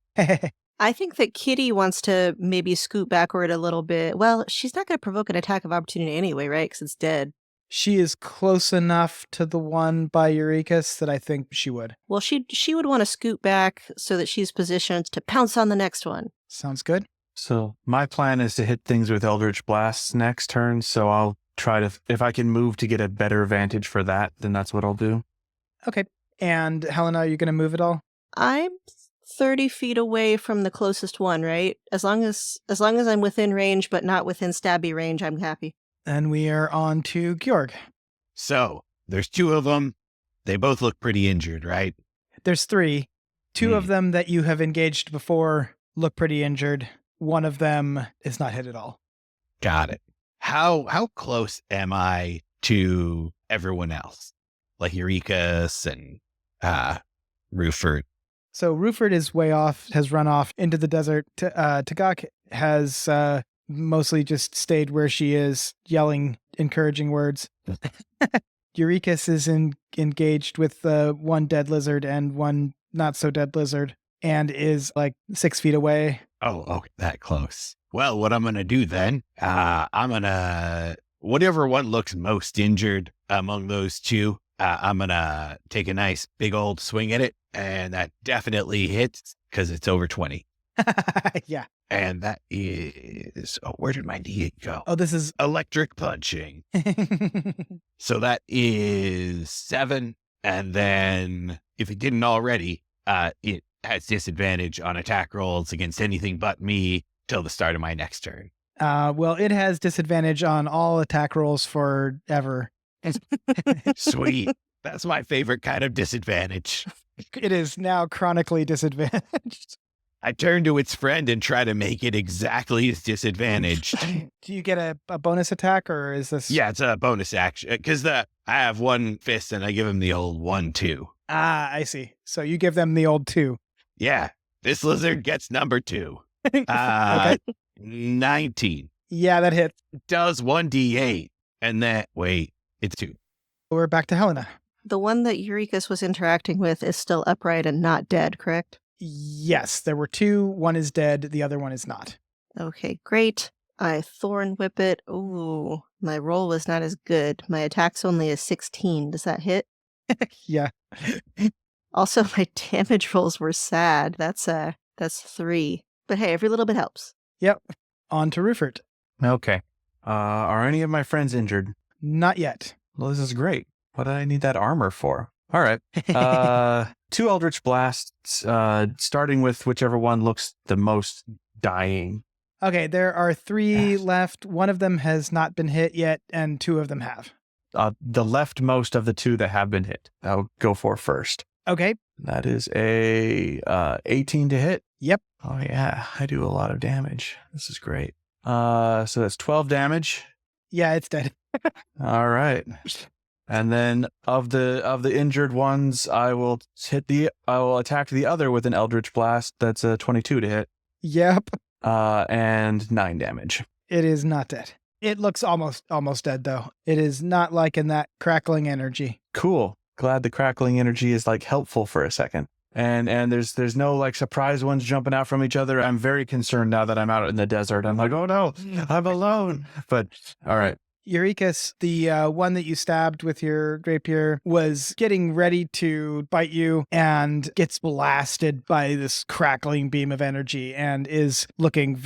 I think that Kitty wants to maybe scoot backward a little bit. Well, she's not going to provoke an attack of opportunity anyway, right? Because it's dead. She is close enough to the one by Urekas that I think she would. Well, she would want to scoot back so that she's positioned to pounce on the next one. Sounds good. So my plan is to hit things with Eldritch Blasts next turn, so I'll try to, if I can move to get a better vantage for that, then that's what I'll do. Okay. And Hellena, are you going to move at all? I'm 30 feet away from the closest one, right? As long as I'm within range, but not within stabby range, I'm happy. And we are on to Georg. So, there's 2 of them. They both look pretty injured, right? There's 3. 2 of them that you have engaged before look pretty injured. One of them is not hit at all. Got it. How close am I to everyone else? Like Urekas and Ruffort. So Ruffort is way off, has run off into the desert. Tagak has mostly just stayed where she is, yelling encouraging words. Urekas is engaged with one dead lizard and one not so dead lizard, and is like 6 feet away. Oh, okay, that close. Well, what I'm going to do then, I'm going to, whatever one looks most injured among those two, I'm going to take a nice big old swing at it. And that definitely hits because it's over 20. Yeah. And that is, where did my D8 go? Oh, this is Electric punching. So that is 7. And then if it didn't already, it has disadvantage on attack rolls against anything but me till the start of my next turn. Well, it has disadvantage on all attack rolls forever. Sweet. That's my favorite kind of disadvantage. It is now chronically disadvantaged. I turn to its friend and try to make it exactly as disadvantaged. Do you get a bonus attack, or is this? Yeah, it's a bonus action because I have one fist and I give him the old 1-2. Ah, I see. So you give them the old 2. Yeah, this lizard gets number 2. Okay. 19. Yeah, that hits. Does 1d8. And then, wait, it's 2. We're back to Hellena. The one that Urekas was interacting with is still upright and not dead, correct? Yes, there were 2. One is dead. The other one is not. Okay, great. I thorn whip it. Ooh, my roll was not as good. My attack's only a 16. Does that hit? Yeah. Also, my damage rolls were sad. That's 3. But hey, every little bit helps. Yep. On to Ruffort. Okay. Are any of my friends injured? Not yet. Well, this is great. What did I need that armor for? All right. 2 Eldritch Blasts, starting with whichever one looks the most dying. Okay, there are 3 left. One of them has not been hit yet, and 2 of them have. The leftmost of the 2 that have been hit, I'll go for first. Okay. That is a 18 to hit. Yep. Oh, yeah. I do a lot of damage. This is great. So that's 12 damage. Yeah, it's dead. All right. And then of the injured ones, I will attack the other with an Eldritch Blast. That's a 22 to hit. Yep. And 9 damage. It is not dead. It looks almost dead, though. It is not liking that crackling energy. Cool. Glad the crackling energy is like helpful for a second. And there's no like surprise ones jumping out from each other. I'm very concerned now that I'm out in the desert. I'm like, oh no, I'm alone. But all right. Urekas, the one that you stabbed with your rapier, was getting ready to bite you and gets blasted by this crackling beam of energy and is looking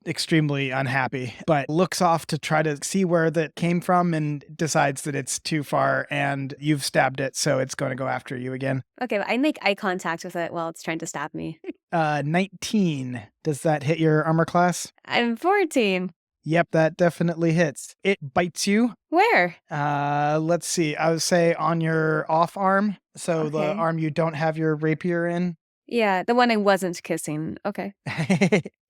extremely unhappy, but looks off to try to see where that came from and decides that it's too far and you've stabbed it, so it's going to go after you again. Okay, I make eye contact with it while it's trying to stab me. 19. Does that hit your armor class? I'm 14. Yep, that definitely hits. It bites you. Where? Let's see. I would say on your off arm. So the Okay. arm you don't have your rapier in. Yeah, the one I wasn't kissing. Okay.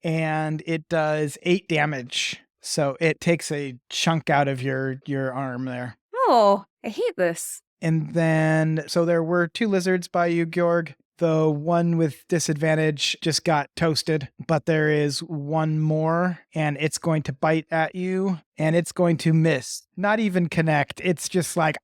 And it does 8 damage. So it takes a chunk out of your arm there. Oh, I hate this. And then, so there were 2 lizards by you, Georg. The one with disadvantage just got toasted, but there is one more, and it's going to bite at you, and it's going to miss. Not even connect. It's just like,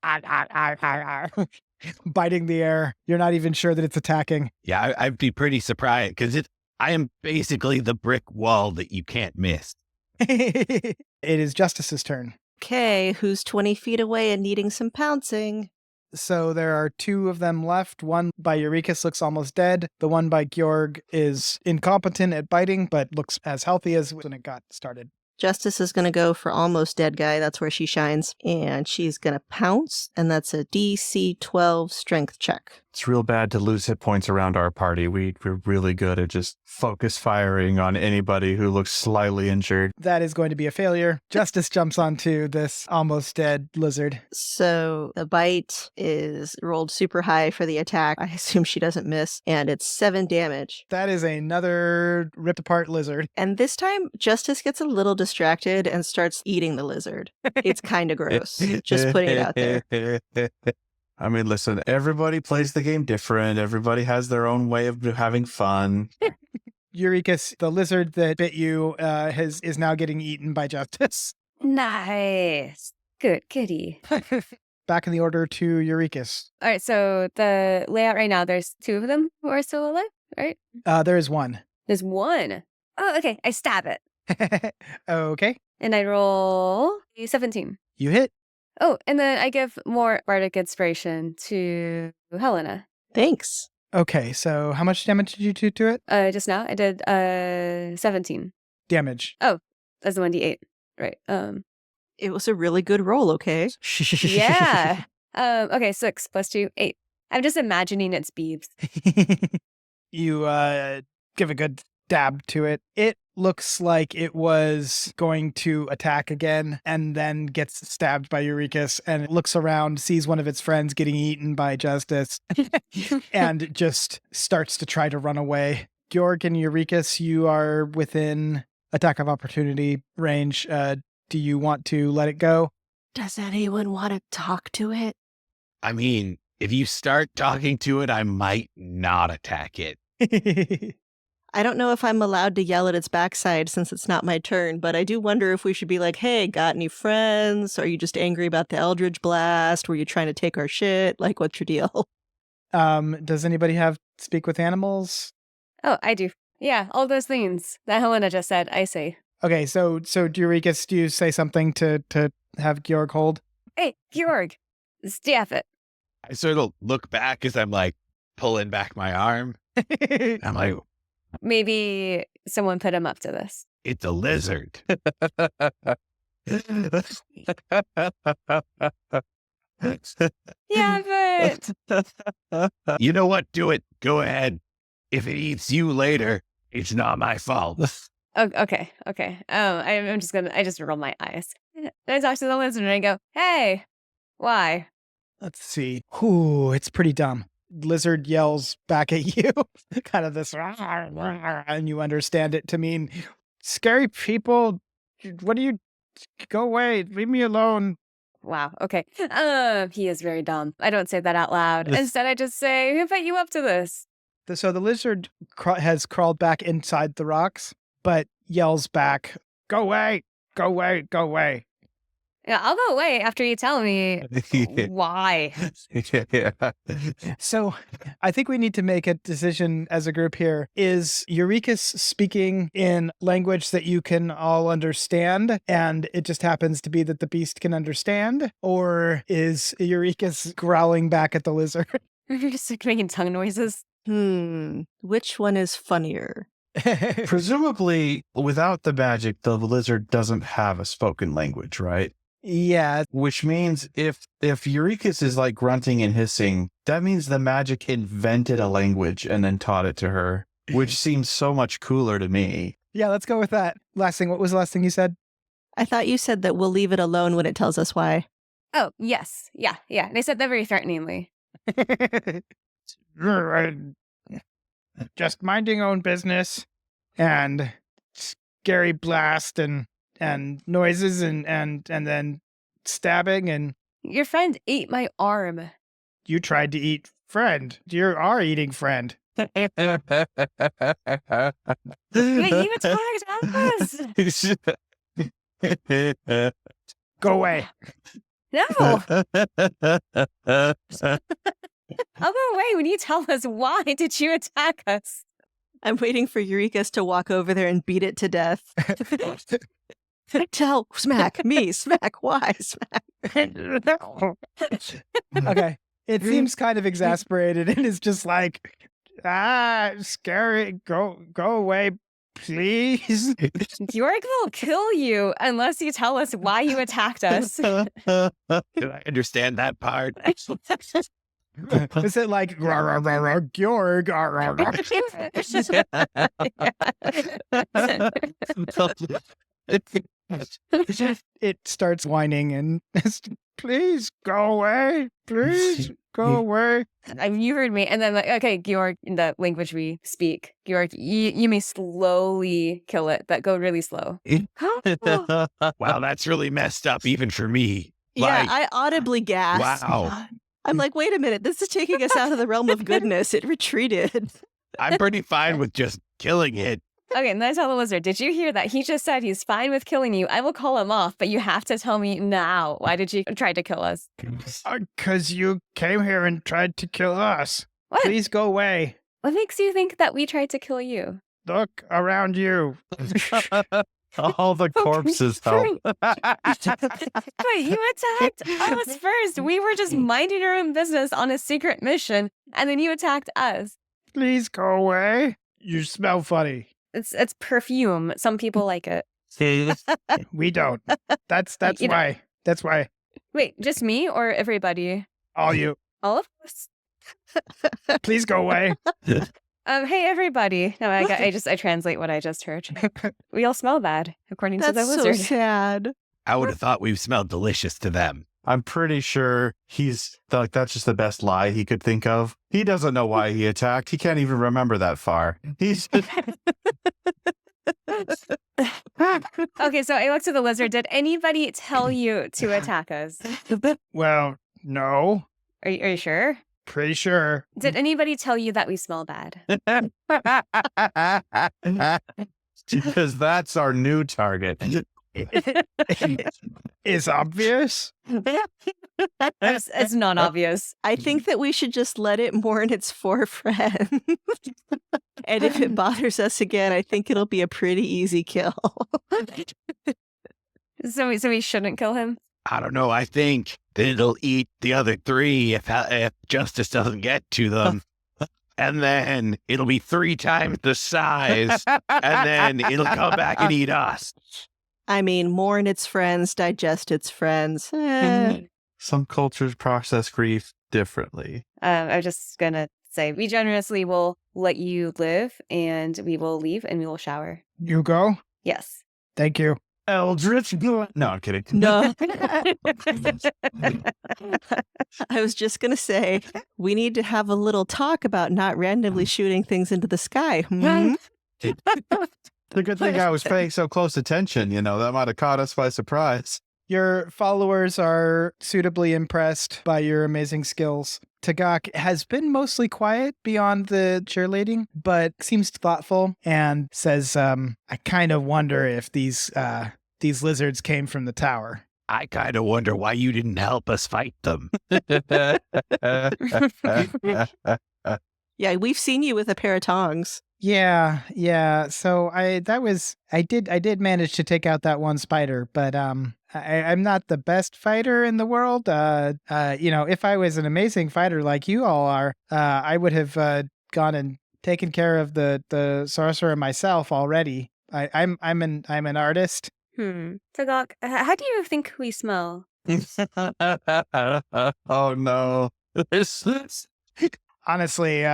biting the air. You're not even sure that it's attacking. Yeah, I'd be pretty surprised because I am basically the brick wall that you can't miss. It is Justice's turn. Okay, who's 20 feet away and needing some pouncing? So there are 2 of them left. One by Urekas looks almost dead. The one by Georg is incompetent at biting, but looks as healthy as when it got started. Justice is going to go for almost dead guy. That's where she shines. And she's going to pounce, and that's a DC 12 strength check. It's real bad to lose hit points around our party. We're really good at just focus firing on anybody who looks slightly injured. That is going to be a failure. Justice jumps onto this almost dead lizard. So the bite is rolled super high for the attack. I assume she doesn't miss, and it's 7 damage. That is another ripped apart lizard. And this time, Justice gets a little distracted and starts eating the lizard. It's kind of gross. Just putting it out there. I mean, listen, everybody plays the game different. Everybody has their own way of having fun. Urekas, the lizard that bit you, is now getting eaten by Justice. Nice. Good kitty. Back in the order to Urekas. All right, so the layout right now, there's 2 of them who are still alive, right? There is one. There's 1. Oh, okay. I stab it. Okay. And I roll a 17. You hit. Oh, and then I give more bardic inspiration to Helena. Thanks. Okay, so how much damage did you do to it? Just now I did 17. Damage. Oh, that's the 1d8. Right. It was a really good roll, okay? Yeah. Okay, 6 plus 2, 8. I'm just imagining it's beeves. You give a good stab to it. It looks like it was going to attack again and then gets stabbed by Urekas and it looks around, sees one of its friends getting eaten by Justice and just starts to try to run away. Georg and Urekas, you are within attack of opportunity range. Do you want to let it go? Does anyone want to talk to it? I mean, if you start talking to it, I might not attack it. I don't know if I'm allowed to yell at its backside since it's not my turn, but I do wonder if we should be like, hey, got any friends? Are you just angry about the Eldritch Blast? Were you trying to take our shit? Like, what's your deal? Does anybody have speak with animals? Oh, I do. Yeah, all those things that Helena just said, I say. Okay, so Urekas, do you say something to have Georg hold? Hey, Georg, staff it. I sort of look back as I'm like pulling back my arm. I'm like, Maybe someone put him up to this. it's a lizard. Yeah, but You know what? Do it. Go ahead. If it eats you later, it's not my fault. oh, okay. I just roll my eyes. I talk to the lizard and I go, hey, why? Let's see. Ooh, it's pretty dumb. Lizard yells back at you, kind of this, and you understand it to mean, scary people, what do you, go away, leave me alone. Wow. Okay. He is very dumb. I don't say that out loud. Instead, I just say, who put you up to this? So the lizard has crawled back inside the rocks, but yells back, go away, go away, go away. Yeah, I'll go away after you tell me why. So I think we need to make a decision as a group here. Is Urekas speaking in language that you can all understand and it just happens to be that the beast can understand? Or is Urekas growling back at the lizard? You're just like making tongue noises. Which one is funnier? Presumably, without the magic, the lizard doesn't have a spoken language, right? Yeah. Which means if Urekas is like grunting and hissing, that means the magic invented a language and then taught it to her, which seems so much cooler to me. Yeah, let's go with that. Last thing, what was the last thing you said? I thought you said that we'll leave it alone when it tells us why. Oh, yes. Yeah. And I said that very threateningly. Just minding own business and scary blast and noises and then stabbing and Your friend ate my arm. you tried to eat friend. You are eating friend. You attacked us. Go away. No. I'll go away when you tell us why did you attack us. I'm waiting for Urekas to walk over there and beat it to death. Tell, smack, me, smack, why, smack. Okay. It seems kind of exasperated and is just like, scary. Go away, please. Georg will kill you unless you tell us why you attacked us. Did I understand that part? Is it like Georg? It starts whining and please go away. Please go away. You heard me. And then like, okay, Georg, in the language we speak, Georg, you may slowly kill it, but go really slow. Wow, that's really messed up even for me. Yeah, I audibly gasped. Wow. I'm like, wait a minute, this is taking us out of the realm of goodness. It retreated. I'm pretty fine with just killing it. Okay, and then I tell the wizard, did you hear that? He just said he's fine with killing you. I will call him off, but you have to tell me now. Why did you try to kill us? 'Cause you came here and tried to kill us. What? Please go away. What makes you think that we tried to kill you? Look around you. All the corpses help. Wait, you attacked us first. We were just minding our own business on a secret mission, and then you attacked us. Please go away. You smell funny. It's perfume. Some people like it. We don't. That's You know- why. That's why. Wait, just me or everybody? All you. All of us? Please go away. Hey everybody. No, I translate what I just heard. We all smell bad, according to the That's so wizard. sad. I would have thought we smelled delicious to them. I'm pretty sure that's just the best lie he could think of. He doesn't know why he attacked. He can't even remember that far. He's Okay, so I looked to the lizard. Did anybody tell you to attack us? Well, no. Are you sure? Pretty sure. Did anybody tell you that we smell bad? because that's our new target. It's obvious. It's not obvious. I think that we should just let it mourn its 4 friends. And if it bothers us again, I think it'll be a pretty easy kill. So we shouldn't kill him? I don't know. I think that it'll eat the other 3 if justice doesn't get to them. And then it'll be 3 times the size. And then it'll come back and eat us. I mean, mourn its friends, digest its friends. Some cultures process grief differently. I'm just going to say we generously will let you live, and we will leave, and we will shower. You go. Yes. Thank you. Eldritch. No, I'm kidding. No. I was just going to say, we need to have a little talk about not randomly shooting things into the sky. Hmm? The good thing I was paying so close attention, that might have caught us by surprise. Your followers are suitably impressed by your amazing skills. Tagak has been mostly quiet beyond the cheerleading, but seems thoughtful and says, I kind of wonder if these lizards came from the tower. I kind of wonder why you didn't help us fight them. Yeah, we've seen you with a pair of tongs. Yeah. So I did manage to take out that one spider, but I'm not the best fighter in the world. If I was an amazing fighter like you all are, I would have gone and taken care of the sorcerer myself already. I'm an artist. Tagak, how do you think we smell? Oh no. Honestly,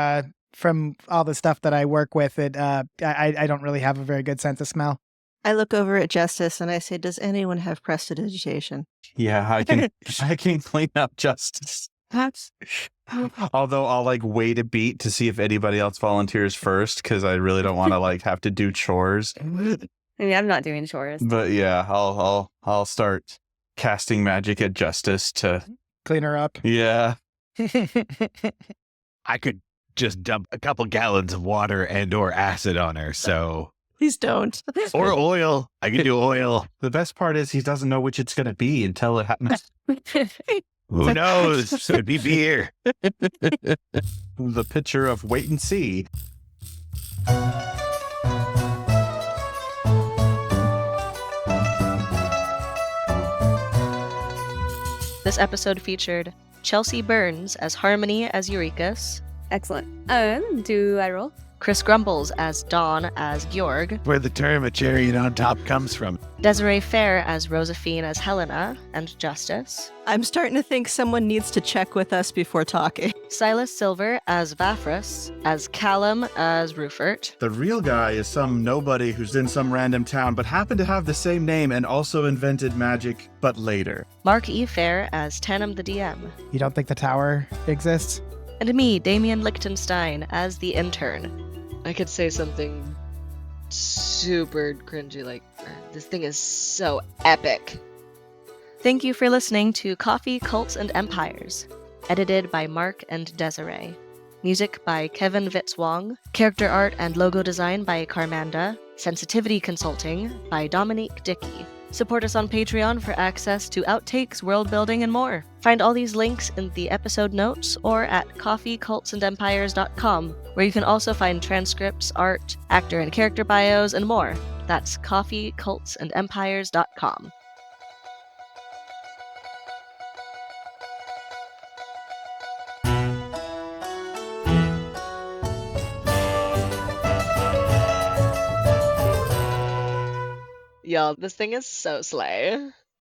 from all the stuff that I work with, I don't really have a very good sense of smell. I look over at Justice and I say, does anyone have prestidigitation? Yeah, I can clean up Justice. Although I'll wait a beat to see if anybody else volunteers first, because I really don't want to have to do chores. I mean, I'm not doing chores. But yeah, I'll start casting magic at Justice to Clean her up. Yeah. I could just dump a couple gallons of water and or acid on her, so... Please don't. Or oil. I can do oil. The best part is he doesn't know which it's going to be until it happens. Who knows? Could be beer. The picture of wait and see. This episode featured Chelsea Burns as Harmony as Urekas, Excellent. Do I roll? Chris Grumbles as Dawn as Georg, Where the term a chariot on top comes from. Desiree Phair as Rozafeen as Hellena and Justice, I'm starting to think someone needs to check with us before talking. Silas Silver as Vafrus, as Callum as Ruffort, The real guy is some nobody who's in some random town but happened to have the same name and also invented magic, but later. Mark E. Phair as Tanim the DM, You don't think the tower exists? and me, Damien Lichtenstein, as the Intern. I could say something super cringy like, this thing is so epic. Thank you for listening to Coffee, Cults, and Empires. Edited by Mark and Desiree. Music by Kevin Vitzwong. Character art and logo design by Carmanda. Sensitivity consulting by Dominique Dickey. Support us on Patreon for access to outtakes, world building, and more. Find all these links in the episode notes or at coffeecultsandempires.com, where you can also find transcripts, art, actor and character bios, and more. That's coffeecultsandempires.com. Y'all, this thing is so slay.